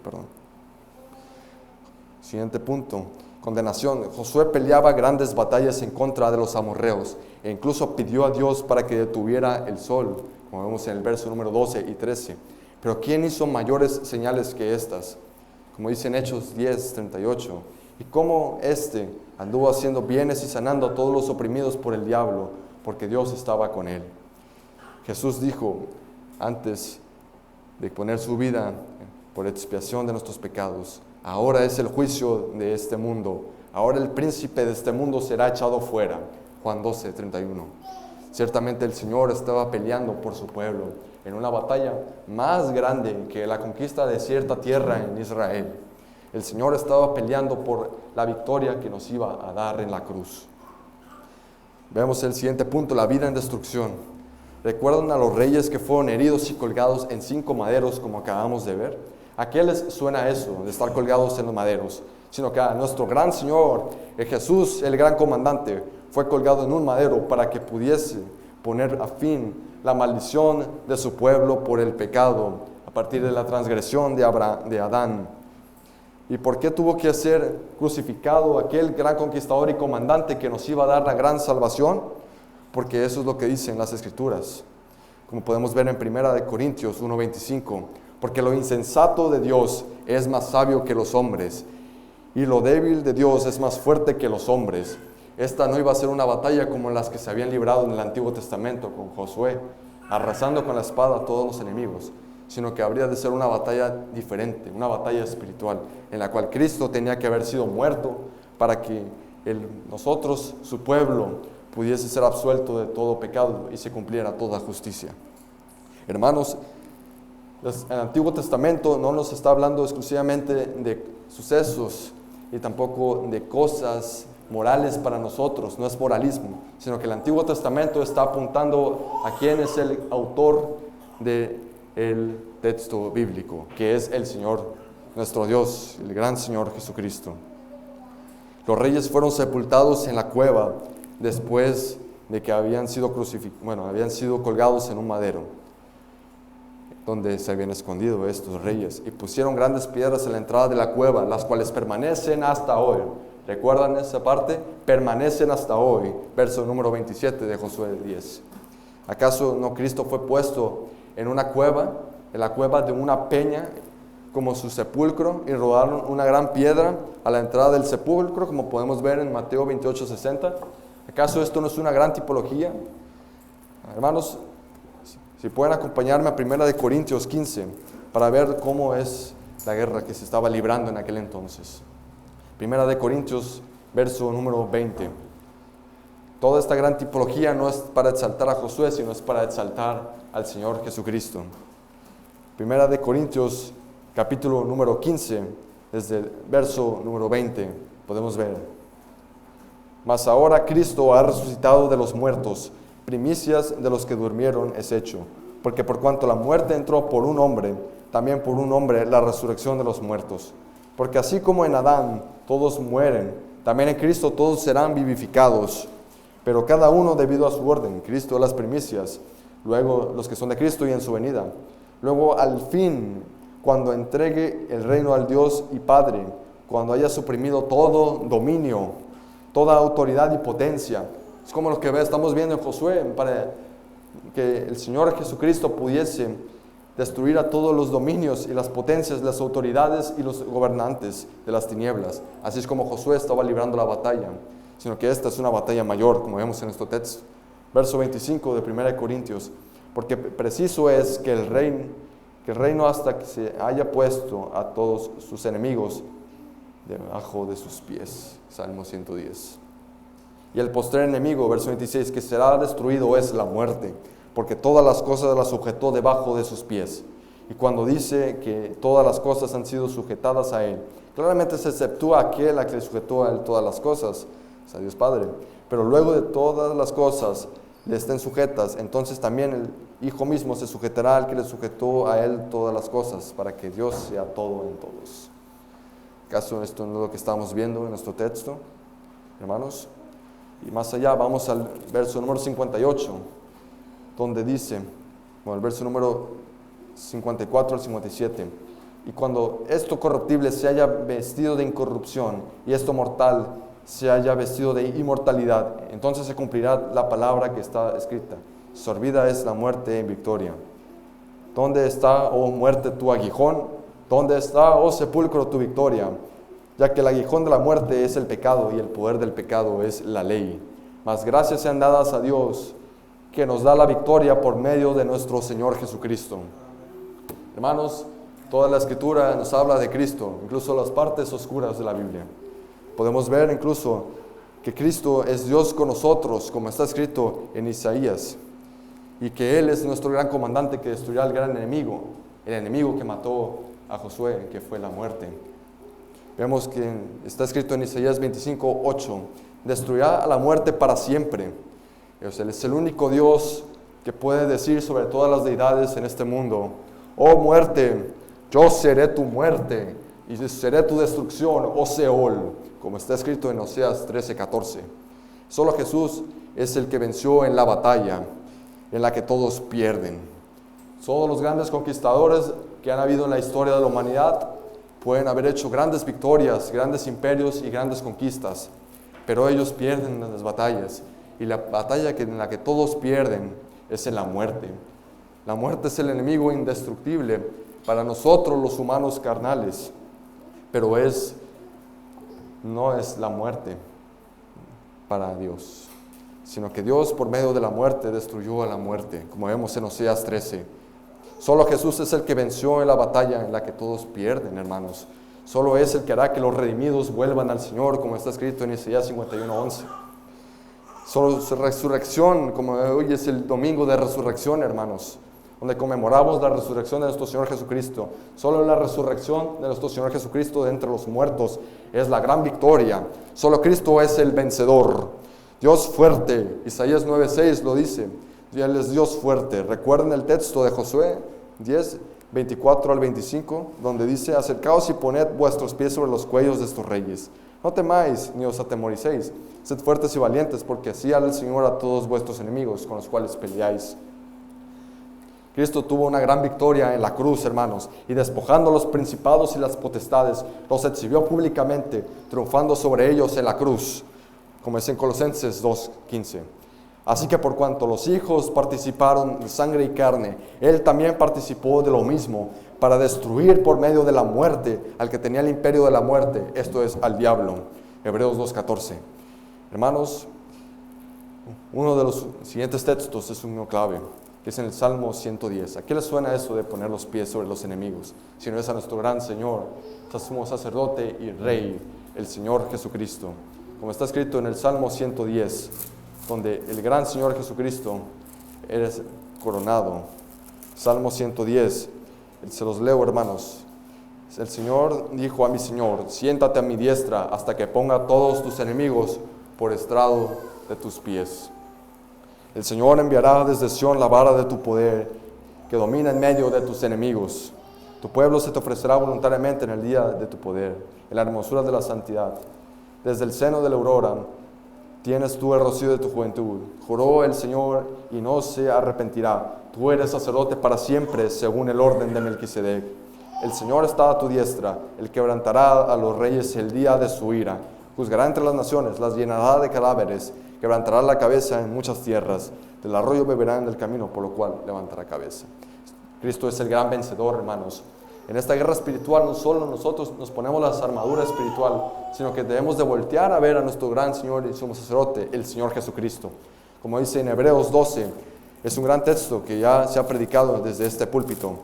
Siguiente punto. Condenación. Josué peleaba grandes batallas en contra de los amorreos e incluso pidió a Dios para que detuviera el sol, como vemos en el verso número 12 y 13. Pero ¿quién hizo mayores señales que estas? Como dice en Hechos 10:38. Y cómo anduvo haciendo bienes y sanando a todos los oprimidos por el diablo, porque Dios estaba con él. Jesús dijo, antes de poner su vida por expiación de nuestros pecados, ahora es el juicio de este mundo. Ahora el príncipe de este mundo será echado fuera. Juan 12:31. Ciertamente el Señor estaba peleando por su pueblo en una batalla más grande que la conquista de cierta tierra en Israel. El Señor estaba peleando por la victoria que nos iba a dar en la cruz. Vemos el siguiente punto, la vida en destrucción. ¿Recuerdan a los reyes que fueron heridos y colgados en 5 maderos como acabamos de ver? ¿A qué les suena eso de estar colgados en los maderos? Sino que a nuestro gran Señor, Jesús, el gran comandante, fue colgado en un madero para que pudiese poner a fin la maldición de su pueblo por el pecado a partir de la transgresión de Adán. ¿Y por qué tuvo que ser crucificado aquel gran conquistador y comandante que nos iba a dar la gran salvación? Porque eso es lo que dicen las Escrituras. Como podemos ver en 1 Corintios 1:25. Porque lo insensato de Dios es más sabio que los hombres, y lo débil de Dios es más fuerte que los hombres. Esta no iba a ser una batalla como las que se habían librado en el Antiguo Testamento con Josué, arrasando con la espada a todos los enemigos, sino que habría de ser una batalla diferente, una batalla espiritual, en la cual Cristo tenía que haber sido muerto para que nosotros, su pueblo, pudiese ser absuelto de todo pecado y se cumpliera toda justicia. Hermanos, el Antiguo Testamento no nos está hablando exclusivamente de sucesos y tampoco de cosas morales para nosotros, no es moralismo, sino que el Antiguo Testamento está apuntando a quién es el autor del texto bíblico, que es el Señor, nuestro Dios, el gran Señor Jesucristo. Los reyes fueron sepultados en la cueva después de que habían sido colgados en un madero, donde se habían escondido estos reyes, y pusieron grandes piedras en la entrada de la cueva, las cuales permanecen hasta hoy. ¿Recuerdan esa parte? Permanecen hasta hoy. Verso número 27 de Josué 10. ¿Acaso no Cristo fue puesto en una cueva, en la cueva de una peña, como su sepulcro, y rodaron una gran piedra a la entrada del sepulcro, como podemos ver en Mateo 28:60? ¿Acaso esto no es una gran tipología? Hermanos, si pueden acompañarme a 1 Corintios 15 para ver cómo es la guerra que se estaba librando en aquel entonces. 1 Corintios, verso número 20. Toda esta gran tipología no es para exaltar a Josué, sino es para exaltar al Señor Jesucristo. 1 Corintios, capítulo número 15, desde el verso número 20, podemos ver. Mas ahora Cristo ha resucitado de los muertos, primicias de los que durmieron es hecho, porque por cuanto la muerte entró por un hombre, también por un hombre la resurrección de los muertos. Porque así como en Adán todos mueren, también en Cristo todos serán vivificados, pero cada uno debido a su orden. Cristo las primicias, luego los que son de Cristo y en su venida. Luego al fin, cuando entregue el reino al Dios y Padre, cuando haya suprimido todo dominio, toda autoridad y potencia. Es como lo que estamos viendo en Josué, para que el Señor Jesucristo pudiese destruir a todos los dominios y las potencias, las autoridades y los gobernantes de las tinieblas. Así es como Josué estaba librando la batalla, sino que esta es una batalla mayor, como vemos en este texto. Verso 25 de 1 Corintios, porque preciso es que el reino hasta que se haya puesto a todos sus enemigos debajo de sus pies. Salmo 110. Y el postrer enemigo, verso 26, que será destruido es la muerte, porque todas las cosas las sujetó debajo de sus pies. Y cuando dice que todas las cosas han sido sujetadas a él, claramente se exceptúa aquel a que le sujetó a él todas las cosas, es a Dios Padre. Pero luego de todas las cosas le estén sujetas, entonces también el Hijo mismo se sujetará al que le sujetó a él todas las cosas, para que Dios sea todo en todos. ¿Acaso esto no es lo que estamos viendo en nuestro texto, hermanos? Y más allá, vamos al verso número 58, donde dice, el verso número 54 al 57, y cuando esto corruptible se haya vestido de incorrupción, y esto mortal se haya vestido de inmortalidad, entonces se cumplirá la palabra que está escrita: sorbida es la muerte en victoria. ¿Dónde está, oh muerte, tu aguijón? ¿Dónde está, oh sepulcro, tu victoria? Ya que el aguijón de la muerte es el pecado, y el poder del pecado es la ley. Mas gracias sean dadas a Dios, que nos da la victoria por medio de nuestro Señor Jesucristo. Hermanos, toda la Escritura nos habla de Cristo, incluso las partes oscuras de la Biblia. Podemos ver incluso que Cristo es Dios con nosotros, como está escrito en Isaías, y que Él es nuestro gran comandante que destruirá al gran enemigo, el enemigo que mató a Josué, que fue la muerte. Vemos que está escrito en Isaías 25:8, destruirá a la muerte para siempre. Él es el único Dios que puede decir sobre todas las deidades en este mundo: oh muerte, yo seré tu muerte y seré tu destrucción, oh Seol, como está escrito en Oseas 13:14. Solo Jesús es el que venció en la batalla en la que todos pierden. Todos los grandes conquistadores que han habido en la historia de la humanidad pueden haber hecho grandes victorias, grandes imperios y grandes conquistas, pero ellos pierden en las batallas, y la batalla en la que todos pierden es en la muerte. La muerte es el enemigo indestructible para nosotros los humanos carnales, pero no es la muerte para Dios, sino que Dios por medio de la muerte destruyó a la muerte, como vemos en Oseas 13. Solo Jesús es el que venció en la batalla en la que todos pierden, hermanos. Solo es el que hará que los redimidos vuelvan al Señor, como está escrito en Isaías 51:11. Solo su resurrección, como hoy es el domingo de resurrección, hermanos, donde conmemoramos la resurrección de nuestro Señor Jesucristo. Solo la resurrección de nuestro Señor Jesucristo de entre los muertos es la gran victoria. Solo Cristo es el vencedor. Dios fuerte, Isaías 9:6 lo dice. Él es Dios fuerte. Recuerden el texto de Josué 10:24 al 25, donde dice: acercaos y poned vuestros pies sobre los cuellos de estos reyes. No temáis ni os atemoricéis. Sed fuertes y valientes, porque así hará el Señor a todos vuestros enemigos con los cuales peleáis. Cristo tuvo una gran victoria en la cruz, hermanos, y despojando a los principados y las potestades, los exhibió públicamente, triunfando sobre ellos en la cruz, como es en Colosenses 2:15. Así que por cuanto los hijos participaron de sangre y carne, Él también participó de lo mismo, para destruir por medio de la muerte al que tenía el imperio de la muerte, esto es, al diablo. Hebreos 2:14. Hermanos, uno de los siguientes textos es uno clave, que es en el Salmo 110. ¿A qué les suena eso de poner los pies sobre los enemigos? Si no es a nuestro gran Señor, sumo sacerdote y Rey, el Señor Jesucristo. Como está escrito en el Salmo 110, donde el gran Señor Jesucristo eres coronado. Salmo 110, se los leo, hermanos. El Señor dijo a mi Señor: siéntate a mi diestra hasta que ponga a todos tus enemigos por estrado de tus pies. El Señor enviará desde Sión la vara de tu poder, que domina en medio de tus enemigos. Tu pueblo se te ofrecerá voluntariamente en el día de tu poder, en la hermosura de la santidad. Desde el seno de la aurora tienes tú el rocío de tu juventud. Juró el Señor y no se arrepentirá. Tú eres sacerdote para siempre, según el orden de Melquisedec. El Señor está a tu diestra, Él quebrantará a los reyes el día de su ira. Juzgará entre las naciones, las llenará de cadáveres, quebrantará la cabeza en muchas tierras. Del arroyo beberán del camino, por lo cual levantará cabeza. Cristo es el gran vencedor, hermanos. En esta guerra espiritual no solo nosotros nos ponemos las armaduras espiritual, sino que debemos de voltear a ver a nuestro gran Señor y sumo sacerdote, el Señor Jesucristo. Como dice en Hebreos 12, es un gran texto que ya se ha predicado desde este púlpito,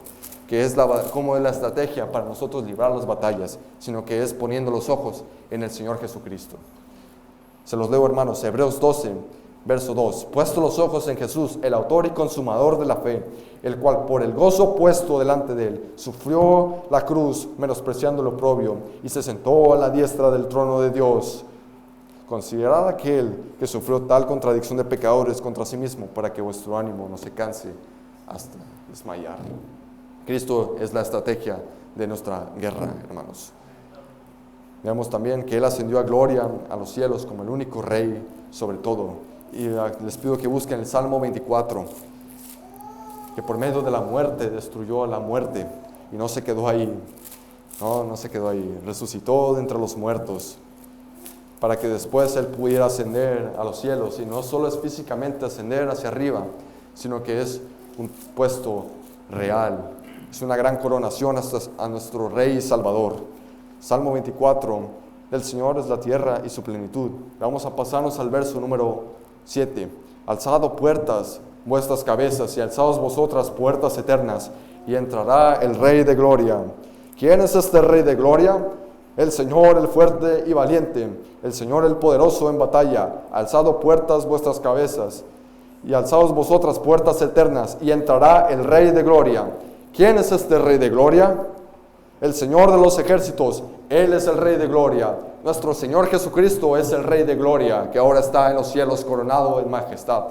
que es cómo es la estrategia para nosotros librar las batallas, sino que es poniendo los ojos en el Señor Jesucristo. Se los leo, hermanos, Hebreos 12, verso 2. Puesto los ojos en Jesús, el autor y consumador de la fe, el cual por el gozo puesto delante de él, sufrió la cruz, menospreciando lo oprobio, y se sentó a la diestra del trono de Dios. Considerad aquel que sufrió tal contradicción de pecadores contra sí mismo, para que vuestro ánimo no se canse hasta desmayar. Cristo es la estrategia de nuestra guerra, hermanos. Vemos también que Él ascendió a gloria a los cielos como el único Rey sobre todo. Y les pido que busquen el Salmo 24, que por medio de la muerte destruyó la muerte y no se quedó ahí. No se quedó ahí. Resucitó de entre los muertos para que después Él pudiera ascender a los cielos. Y no solo es físicamente ascender hacia arriba, sino que es un puesto real. Es una gran coronación a nuestro Rey y Salvador. Salmo 24, del Señor es la tierra y su plenitud. Vamos a pasarnos al verso número 7. Alzad puertas vuestras cabezas y alzaos vosotras puertas eternas, y entrará el Rey de gloria. ¿Quién es este Rey de gloria? El Señor, el fuerte y valiente, el Señor, el poderoso en batalla. Alzad puertas vuestras cabezas y alzaos vosotras puertas eternas, y entrará el Rey de gloria. ¿Quién es este Rey de gloria? El Señor de los ejércitos. Él es el Rey de gloria. Nuestro Señor Jesucristo es el Rey de gloria, que ahora está en los cielos coronado en majestad,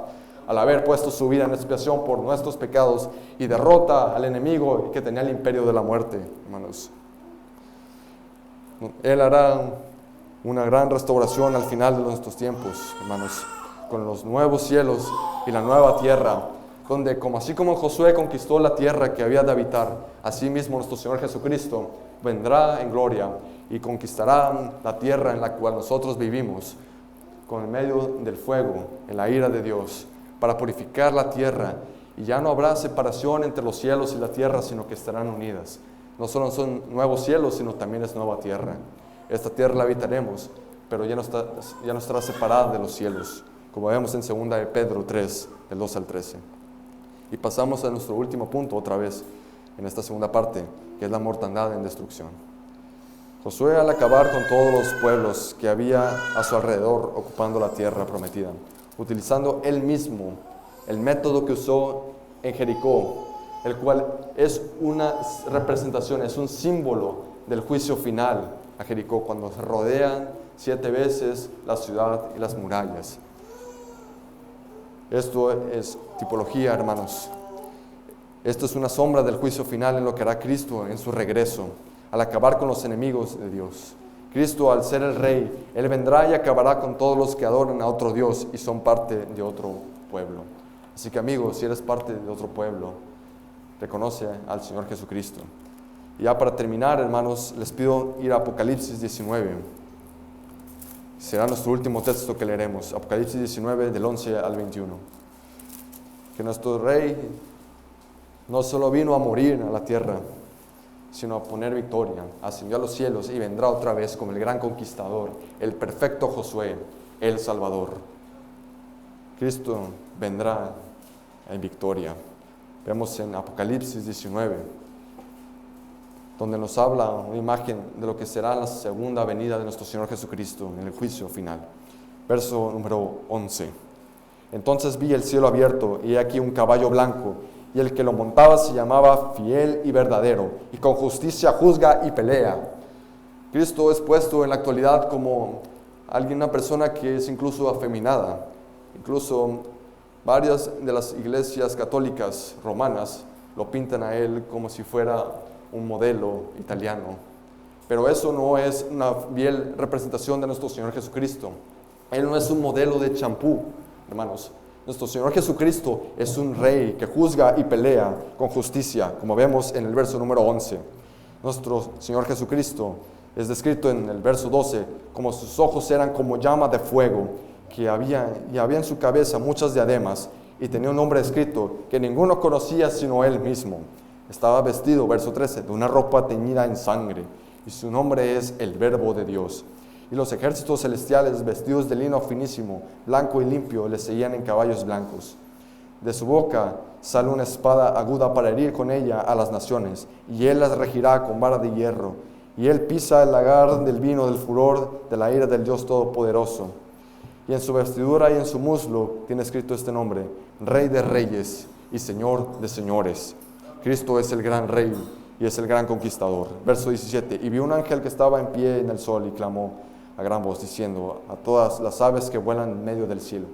al haber puesto su vida en expiación por nuestros pecados y derrota al enemigo que tenía el imperio de la muerte, hermanos. Él hará una gran restauración al final de nuestros tiempos, hermanos, con los nuevos cielos y la nueva tierra, donde así como Josué conquistó la tierra que había de habitar, así mismo nuestro Señor Jesucristo vendrá en gloria y conquistará la tierra en la cual nosotros vivimos, con el medio del fuego, en la ira de Dios, para purificar la tierra, y ya no habrá separación entre los cielos y la tierra, sino que estarán unidas. No solo son nuevos cielos, sino también es nueva tierra. Esta tierra la habitaremos, pero ya no estará separada de los cielos, como vemos en 2 de Pedro 3, del 2 al 13. Y pasamos a nuestro último punto otra vez, en esta segunda parte, que es la mortandad en destrucción. Josué, al acabar con todos los pueblos que había a su alrededor ocupando la tierra prometida, utilizando él mismo el método que usó en Jericó, el cual es una representación, es un símbolo del juicio final a Jericó, cuando se rodean 7 veces la ciudad y las murallas. Esto es tipología, hermanos. Esto es una sombra del juicio final en lo que hará Cristo en su regreso, al acabar con los enemigos de Dios. Cristo, al ser el Rey, Él vendrá y acabará con todos los que adoran a otro Dios y son parte de otro pueblo. Así que, amigos, si eres parte de otro pueblo, reconoce al Señor Jesucristo. Y ya para terminar, hermanos, les pido ir a Apocalipsis 19. Será nuestro último texto que leeremos, Apocalipsis 19, del 11 al 21. Que nuestro Rey no solo vino a morir a la tierra, sino a poner victoria, ascendió a los cielos y vendrá otra vez como el gran conquistador, el perfecto Josué, el Salvador. Cristo vendrá en victoria. Vemos en Apocalipsis 19, donde nos habla una imagen de lo que será la segunda venida de nuestro Señor Jesucristo en el juicio final. Verso número 11. Entonces vi el cielo abierto y he aquí un caballo blanco, y el que lo montaba se llamaba Fiel y Verdadero, y con justicia juzga y pelea. Cristo es puesto en la actualidad como una persona que es incluso afeminada. Incluso varias de las iglesias católicas romanas lo pintan a él como si fuera un modelo italiano. Pero eso no es una fiel representación de nuestro Señor Jesucristo. Él no es un modelo de champú, hermanos. Nuestro Señor Jesucristo es un Rey que juzga y pelea con justicia, como vemos en el verso número 11. Nuestro Señor Jesucristo es descrito en el verso 12 como sus ojos eran como llama de fuego, y había en su cabeza muchas diademas, y tenía un nombre escrito que ninguno conocía sino Él mismo. Estaba vestido, verso 13, de una ropa teñida en sangre, y su nombre es el Verbo de Dios. Y los ejércitos celestiales, vestidos de lino finísimo, blanco y limpio, le seguían en caballos blancos. De su boca sale una espada aguda para herir con ella a las naciones, y él las regirá con vara de hierro. Y él pisa el lagar del vino del furor de la ira del Dios Todopoderoso. Y en su vestidura y en su muslo tiene escrito este nombre: Rey de Reyes y Señor de Señores. Cristo es el gran Rey y es el gran conquistador. Verso 17. Y vio un ángel que estaba en pie en el sol y clamó a gran voz diciendo a todas las aves que vuelan en medio del cielo: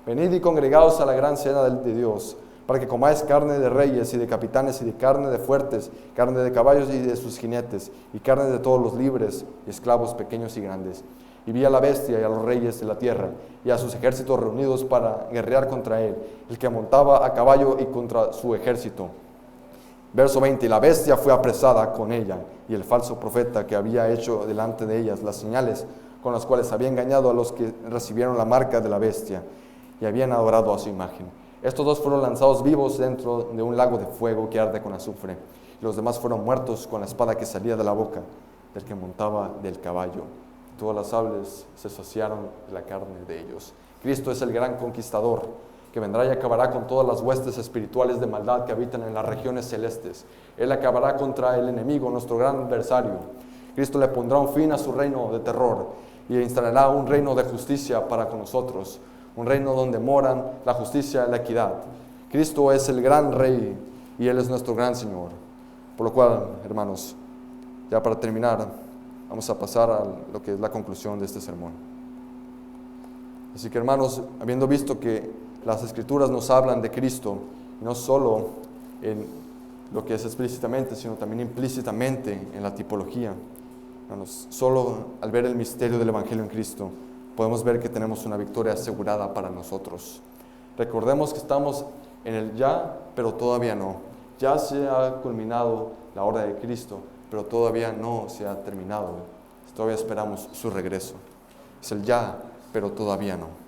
venid y congregaos a la gran cena de Dios, para que comáis carne de reyes y de capitanes y de carne de fuertes, carne de caballos y de sus jinetes, y carne de todos los libres y esclavos pequeños y grandes. Y vi a la bestia y a los reyes de la tierra y a sus ejércitos reunidos para guerrear contra él, el que montaba a caballo y contra su ejército. Verso 20, y la bestia fue apresada con ella, y el falso profeta que había hecho delante de ellas las señales con las cuales había engañado a los que recibieron la marca de la bestia y habían adorado a su imagen. Estos dos fueron lanzados vivos dentro de un lago de fuego que arde con azufre, y los demás fueron muertos con la espada que salía de la boca del que montaba del caballo. Todas las aves se saciaron de la carne de ellos. Cristo es el gran conquistador, que vendrá y acabará con todas las huestes espirituales de maldad que habitan en las regiones celestes. Él acabará contra el enemigo, nuestro gran adversario. Cristo le pondrá un fin a su reino de terror y instalará un reino de justicia para con nosotros, un reino donde moran la justicia y la equidad. Cristo es el gran Rey y Él es nuestro gran Señor. Por lo cual, hermanos, ya para terminar, vamos a pasar a lo que es la conclusión de este sermón. Así que, hermanos, habiendo visto que las Escrituras nos hablan de Cristo, no solo en lo que es explícitamente, sino también implícitamente en la tipología. Hermanos, solo al ver el misterio del Evangelio en Cristo, podemos ver que tenemos una victoria asegurada para nosotros. Recordemos que estamos en el ya, pero todavía no. Ya se ha culminado la obra de Cristo, pero todavía no se ha terminado. Todavía esperamos su regreso. Es el ya, pero todavía no.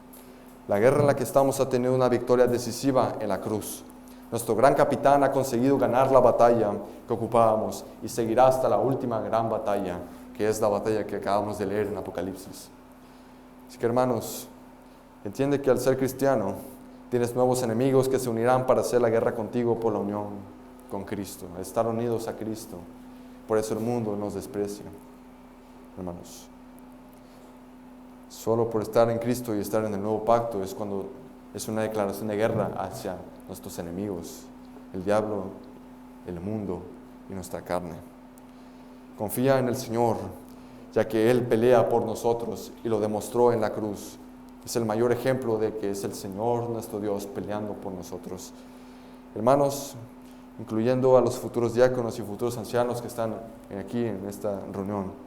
La guerra en la que estamos ha tenido una victoria decisiva en la cruz. Nuestro gran capitán ha conseguido ganar la batalla que ocupábamos y seguirá hasta la última gran batalla, que es la batalla que acabamos de leer en Apocalipsis. Así que, hermanos, entiende que al ser cristiano tienes nuevos enemigos que se unirán para hacer la guerra contigo por la unión con Cristo, al estar unidos a Cristo. Por eso el mundo nos desprecia, hermanos. Solo por estar en Cristo y estar en el nuevo pacto es cuando es una declaración de guerra hacia nuestros enemigos, el diablo, el mundo y nuestra carne. Confía en el Señor, ya que Él pelea por nosotros y lo demostró en la cruz. Es el mayor ejemplo de que es el Señor nuestro Dios peleando por nosotros. Hermanos, incluyendo a los futuros diáconos y futuros ancianos que están aquí en esta reunión,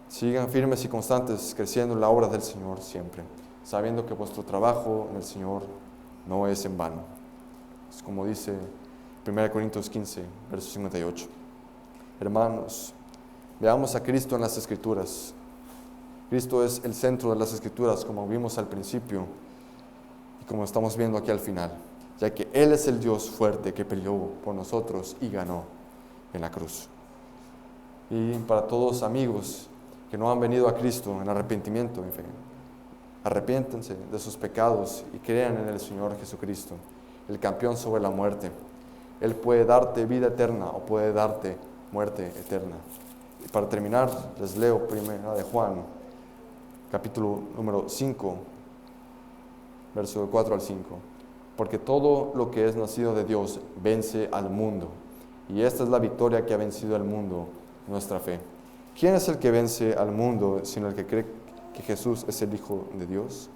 sigan firmes y constantes creciendo en la obra del Señor siempre, sabiendo que vuestro trabajo en el Señor no es en vano. Es como dice 1 Corintios 15, verso 58. Hermanos, veamos a Cristo en las Escrituras. Cristo es el centro de las Escrituras, como vimos al principio y como estamos viendo aquí al final, ya que Él es el Dios fuerte que peleó por nosotros y ganó en la cruz. Y para todos amigos que no han venido a Cristo en arrepentimiento, en fe, arrepiéntense de sus pecados y crean en el Señor Jesucristo, el campeón sobre la muerte. Él puede darte vida eterna o puede darte muerte eterna. Y para terminar, les leo primera de Juan, capítulo número 5, verso 4 al 5. Porque todo lo que es nacido de Dios vence al mundo, y esta es la victoria que ha vencido al mundo, nuestra fe. ¿Quién es el que vence al mundo sino el que cree que Jesús es el Hijo de Dios?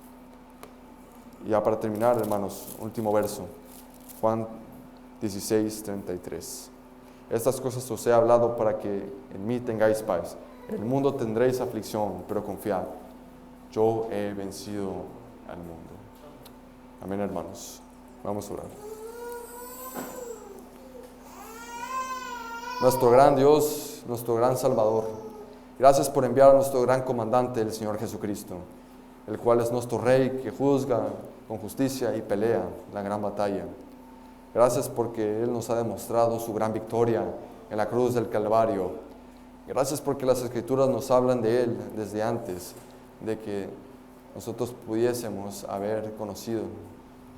Y ya para terminar, hermanos, último verso, Juan 16, 33. Estas cosas os he hablado para que en mí tengáis paz. En el mundo tendréis aflicción, pero confiad, yo he vencido al mundo. Amén, hermanos. Vamos a orar. Nuestro gran Dios, nuestro gran Salvador, gracias por enviar a nuestro gran comandante, el Señor Jesucristo, el cual es nuestro Rey que juzga con justicia y pelea la gran batalla. Gracias porque Él nos ha demostrado su gran victoria en la cruz del Calvario. Gracias porque las Escrituras nos hablan de Él desde antes, de que nosotros pudiésemos haber conocido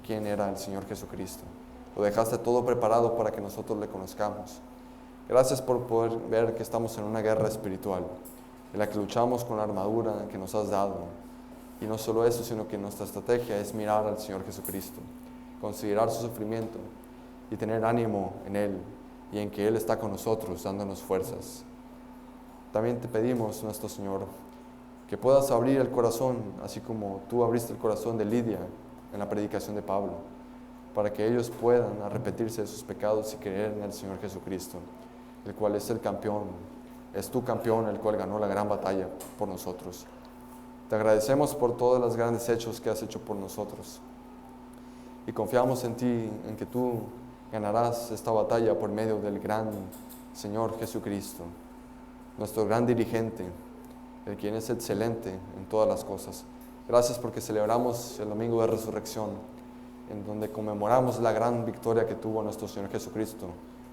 quién era el Señor Jesucristo. Lo dejaste todo preparado para que nosotros le conozcamos. Gracias por poder ver que estamos en una guerra espiritual, en la que luchamos con la armadura que nos has dado. Y no solo eso, sino que nuestra estrategia es mirar al Señor Jesucristo, considerar su sufrimiento y tener ánimo en Él y en que Él está con nosotros, dándonos fuerzas. También te pedimos, nuestro Señor, que puedas abrir el corazón, así como tú abriste el corazón de Lidia en la predicación de Pablo, para que ellos puedan arrepentirse de sus pecados y creer en el Señor Jesucristo, el cual es el campeón, es tu campeón, el cual ganó la gran batalla por nosotros. Te agradecemos por todos los grandes hechos que has hecho por nosotros y confiamos en ti, en que tú ganarás esta batalla por medio del gran Señor Jesucristo, nuestro gran dirigente, el quien es excelente en todas las cosas. Gracias porque celebramos el domingo de resurrección, en donde conmemoramos la gran victoria que tuvo nuestro Señor Jesucristo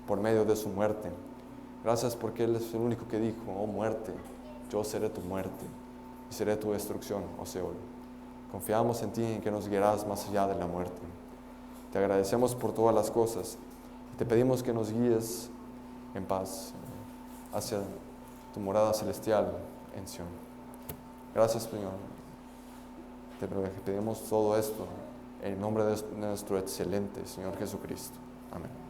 por medio de su muerte. Gracias porque Él es el único que dijo: oh muerte, yo seré tu muerte y seré tu destrucción, oh Seol. Confiamos en ti, en que nos guiarás más allá de la muerte. Te agradecemos por todas las cosas y te pedimos que nos guíes en paz hacia tu morada celestial en Sion. Gracias, Señor. Te pedimos todo esto en el nombre de nuestro excelente Señor Jesucristo. Amén.